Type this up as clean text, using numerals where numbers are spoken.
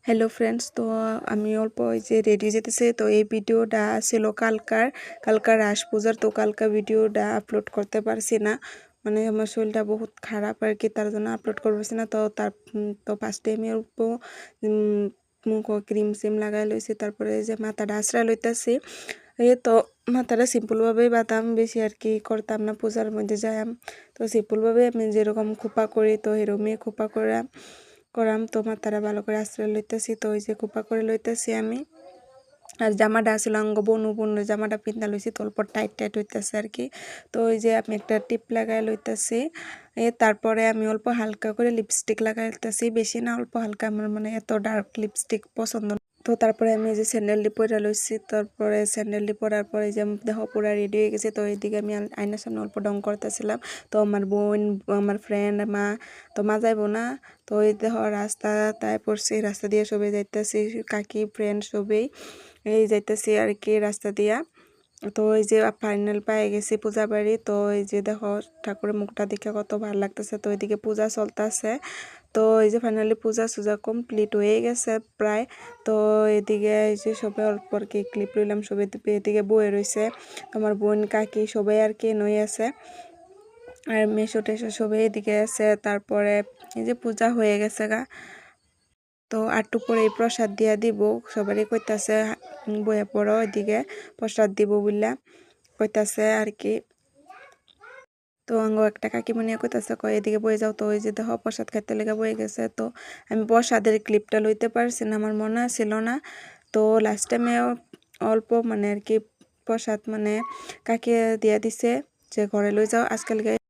Hello friends, তো আমি অল্প ওই যে রেডি যেতেছে। তো এই ভিডিওটা ছিল কালকার রাস পূজার। তো কালকা ভিডিওটা আপলোড করতে পারছি না, মানে আমার শরীরটা বহুত খারাপ আর কি, তার জন্য আপলোড করতে পারছি না। তো ফার্স্টে আমি অল্প মুখ ক্রিম সিম লাগাই লইছি, তারপরে যে মাথাটা আশ্রয় লইতেছি। তো মাথাটা সিম্পলভাবেই বাতাম, বেশি আর কি করতাম না, পূজার মধ্যে যাইম। তো সিম্পলভাবে আমি যেরকম খোপা করি তো এরকমই খোপা করাম। তো মাথাটা ভালো করে আশ্রয় লইতেছি। তো ওই যে খোপা করে লইতেছি আমি। আর জামাটা আসলে অঙ্গ বনু জামাটা পিন্ধা লইছি, তো অল্প টাইট হইতেছে আর কি। তো ওই যে আমি একটা টিপ লাগাই লইতেছি। তারপরে আমি অল্প হালকা করে লিপস্টিক লাগাইতেছি, বেশি না, অল্প হালকা। আমার মানে এত ডার্ক লিপস্টিক পছন্দ না। তো তারপরে আমি এই যে স্যান্ডেলটি পরে লইছি। তারপরে স্যান্ডেলটি পরার পরে যে দেখো পুরো রেডি হয়ে গেছে। তো এইদিকে আমি আয়নার সামনে অল্প ডং করতেছিলাম। তো আমার বোন, আমার ফ্রেন্ড, মা যাইবো না। তো ওই দেখো রাস্তা তাই পড়ছি, রাস্তা দিয়ে সবাই যাইতেছি, কাকি ফ্রেন্ড সবাই এই যাইতেছি আর কি রাস্তা দিয়া। তো ওই যে ফাইনাল পেয়ে গেছি পূজা বাড়ি। তো এই যে দেখো ঠাকুরের মুখটা দেখে কত ভালো লাগতেছে। তো এদিকে পূজা চলতেছে। তো এই যে ফাইনালি পূজা সুজা কমপ্লিট হয়ে গেছে প্রায়। তো এদিকে এই যে সবাই অল্প আর কি ক্লিপ লইলাম, সবাই এদিকে বয়ে রয়েছে, আমার বোন কাকি সবাই আর কি নই আছে, আর মেশো টেশো সবাই এদিকে আছে। তারপরে এই যে পূজা হয়ে গেছে গা। তো আটটু পরে প্রসাদ দিয়া দিব, সবারই কইতাছে বইয়া পড়ো, এদিকে প্রসাদ দিব বললা কইতাছে আর কি। তো আঙ্গ একটা কাকিমণিয়া কইতাছে কয় এদিকে বয়ে যাও। তো ওই যে দেখো প্রসাদ খাইতে লেগে বয়ে গেছে। তো আমি প্রসাদের ক্লিপটা লইতে পারছি না, আমার মনে ছিল না। তো লাস্ট টাইমে অল্প মানে আর কি প্রসাদ মানে কাকি দিয়া দিছে যে ঘরে লই যাও আজকালকে।